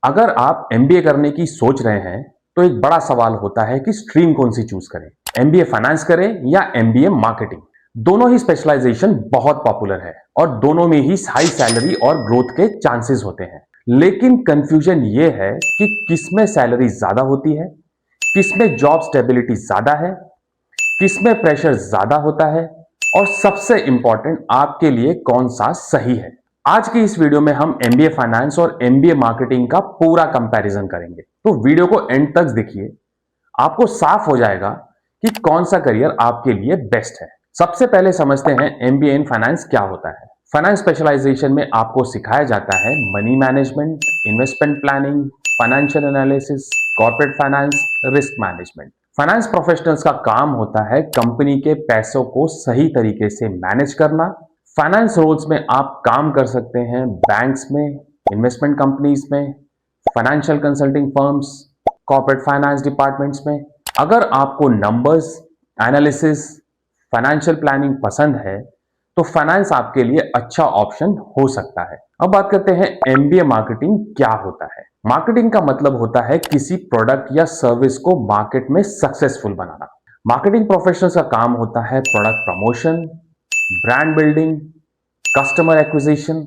अगर आप एमबीए करने की सोच रहे हैं तो एक बड़ा सवाल होता है कि स्ट्रीम कौन सी चूज करें, एमबीए फाइनेंस करें या एमबीए मार्केटिंग। दोनों ही स्पेशलाइजेशन बहुत पॉपुलर है और दोनों में ही हाई सैलरी और ग्रोथ के चांसेस होते हैं। लेकिन कंफ्यूजन ये है कि किसमें सैलरी ज्यादा होती है, किसमें जॉब स्टेबिलिटी ज्यादा है, किसमें प्रेशर ज्यादा होता है और सबसे इंपॉर्टेंट आपके लिए कौन सा सही है। आज की इस वीडियो में हम एमबीए फाइनेंस और एमबीए मार्केटिंग का पूरा कंपैरिजन करेंगे, तो वीडियो को एंड तक देखिए। आपको साफ हो जाएगा कि कौन सा करियर आपके लिए बेस्ट है। सबसे पहले समझते हैं एमबीए इन फाइनेंस क्या होता है। फाइनेंस स्पेशलाइजेशन में आपको सिखाया जाता है money management, investment planning, financial analysis, corporate finance, risk management. Finance professionals का काम होता है कंपनी के पैसों को सही तरीके से मैनेज करना। फाइनेंस रोल्स में आप काम कर सकते हैं बैंक्स में, इन्वेस्टमेंट कंपनीज में, financial consulting firms, corporate finance departments में। अगर आपको नंबर्स, एनालिसिस, फाइनेंशियल प्लानिंग पसंद है तो फाइनेंस आपके लिए अच्छा ऑप्शन हो सकता है। अब बात करते हैं एमबीए मार्केटिंग क्या होता है। मार्केटिंग का मतलब होता है किसी प्रोडक्ट या सर्विस को मार्केट में सक्सेसफुल बनाना। मार्केटिंग प्रोफेशनल्स का काम होता है product promotion, brand building, customer acquisition,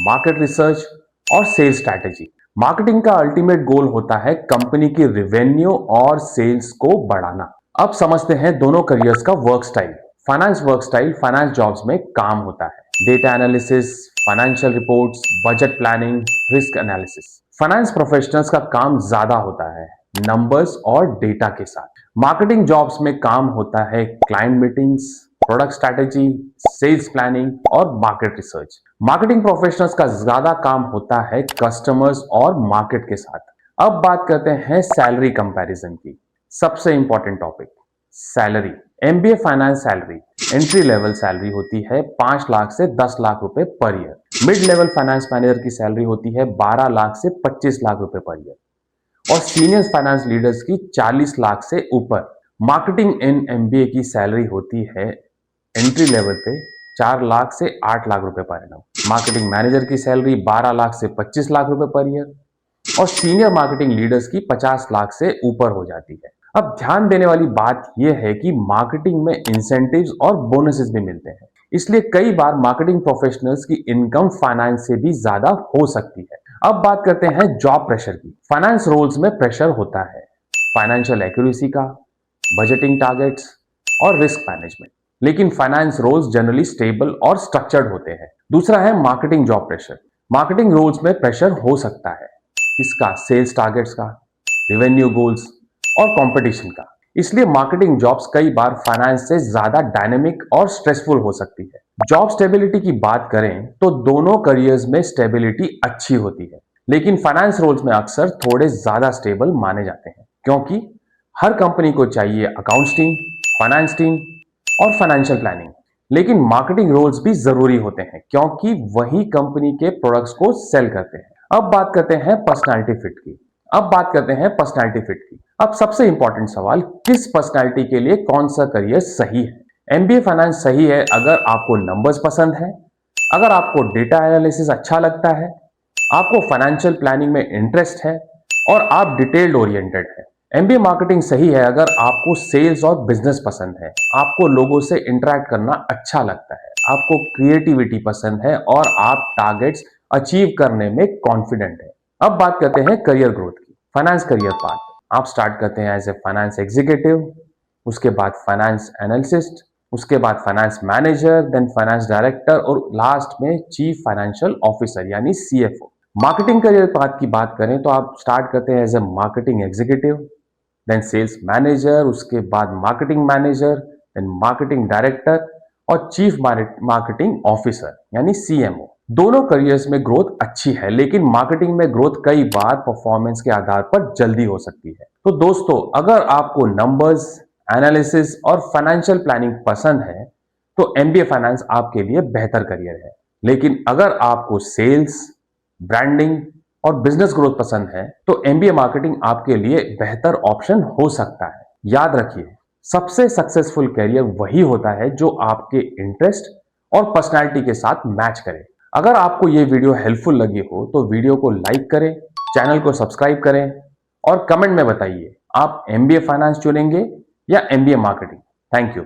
market research और सेल्स स्ट्रैटेजी। मार्केटिंग का अल्टीमेट गोल होता है कंपनी की रेवेन्यू और सेल्स को बढ़ाना। अब समझते हैं दोनों करियर्स का वर्क स्टाइल। फाइनेंस जॉब्स में काम होता है data analysis, financial reports, budget planning, risk analysis. Finance professionals का काम ज्यादा होता है नंबर्स और डेटा के साथ। मार्केटिंग जॉब्स में काम होता है client meetings, product strategy, sales planning और मार्केट रिसर्च। मार्केटिंग प्रोफेशनल्स का ज्यादा काम होता है कस्टमर्स और मार्केट के साथ। अब बात करते हैं सैलरी कंपैरिजन की। सबसे important topic, salary. MBA finance salary entry level salary होती है 5 लाख से 10 लाख रुपए per year. Mid level finance manager की सैलरी होती है 12 लाख से 25 लाख रुपए पर ईयर और सीनियर फाइनेंस लीडर्स की 40 लाख से ऊपर। मार्केटिंग इन एमबीए की सैलरी होती है एंट्री लेवल पे 4 लाख से 8 लाख रुपए पर एनम। मार्केटिंग मैनेजर की सैलरी 12 लाख से 25 लाख रुपए पर ईयर और सीनियर मार्केटिंग लीडर्स की 50 लाख से ऊपर हो जाती है। अब ध्यान देने वाली बात यह है कि मार्केटिंग में इंसेंटिव्स और बोनसेस भी मिलते हैं, इसलिए कई बार मार्केटिंग प्रोफेशनल्स की इनकम फाइनेंस से भी ज्यादा हो सकती है। अब बात करते हैं जॉब प्रेशर की। फाइनेंस रोल्स में प्रेशर होता है फाइनेंशियल एक्यूरेसी का, बजटिंग टारगेट्स और रिस्क मैनेजमेंट। लेकिन फाइनेंस रोल्स जनरली स्टेबल और स्ट्रक्चर्ड होते हैं। दूसरा है marketing job pressure. Marketing roles में प्रेशर हो सकता है इसका सेल्स टारगेट्स का, रेवेन्यू गोल्स और कंपटीशन का। इसलिए मार्केटिंग जॉब्स कई बार फाइनेंस से ज्यादा डायनेमिक और स्ट्रेसफुल हो सकती है। जॉब स्टेबिलिटी की बात करें तो दोनों करियर्स में स्टेबिलिटी अच्छी होती है, लेकिन फाइनेंस रोल्स में अक्सर थोड़े ज्यादा स्टेबल माने जाते हैं क्योंकि हर कंपनी को चाहिए अकाउंट्स टीम, फाइनेंस टीम और फाइनेंशियल प्लानिंग। लेकिन मार्केटिंग रोल्स भी जरूरी होते हैं क्योंकि वही कंपनी के प्रोडक्ट्स को सेल करते हैं। अब बात करते हैं पर्सनालिटी फिट की। अब सबसे इंपॉर्टेंट सवाल, किस पर्सनालिटी के लिए कौन सा करियर सही है। एमबीए फाइनेंस सही है अगर आपको नंबर्स पसंद है, अगर आपको डेटा एनालिसिस अच्छा लगता है, आपको फाइनेंशियल प्लानिंग में इंटरेस्ट है और आप डिटेल्ड ओरिएंटेड है। एमबीए मार्केटिंग सही है अगर आपको सेल्स और बिजनेस पसंद है, आपको लोगों से इंटरेक्ट करना अच्छा लगता है, आपको क्रिएटिविटी पसंद है और आप टारगेट्स अचीव करने में कॉन्फिडेंट है। अब बात करते हैं करियर ग्रोथ की। फाइनेंस करियर पाथ, आप स्टार्ट करते हैं एज ए फाइनेंस एग्जीक्यूटिव, उसके बाद फाइनेंस एनालिस्ट, उसके बाद finance manager, then finance director और लास्ट में चीफ फाइनेंशियल ऑफिसर यानी सीएफओ। मार्केटिंग करियर पाथ की बात करें तो आप स्टार्ट करते हैं as a marketing executive, then sales manager, उसके बाद marketing manager, then marketing director और चीफ मार्केटिंग ऑफिसर यानी सीएमओ। दोनों करियर्स में ग्रोथ अच्छी है, लेकिन मार्केटिंग में ग्रोथ कई बार परफॉर्मेंस के आधार पर जल्दी हो सकती है। तो दोस्तों, अगर आपको नंबर्स, एनालिसिस और फाइनेंशियल प्लानिंग पसंद है तो एमबीए फाइनेंस आपके लिए बेहतर करियर है। लेकिन अगर आपको सेल्स, ब्रांडिंग और बिजनेस ग्रोथ पसंद है तो एमबीए मार्केटिंग आपके लिए बेहतर ऑप्शन हो सकता है। याद रखिए, सबसे सक्सेसफुल करियर वही होता है जो आपके इंटरेस्ट और पर्सनालिटी के साथ मैच करे। अगर आपको यह वीडियो हेल्पफुल लगी हो तो वीडियो को लाइक करें, चैनल को सब्सक्राइब करें और कमेंट में बताइए आप एमबीए फाइनेंस चुनेंगे या एमबीए मार्केटिंग। Thank you.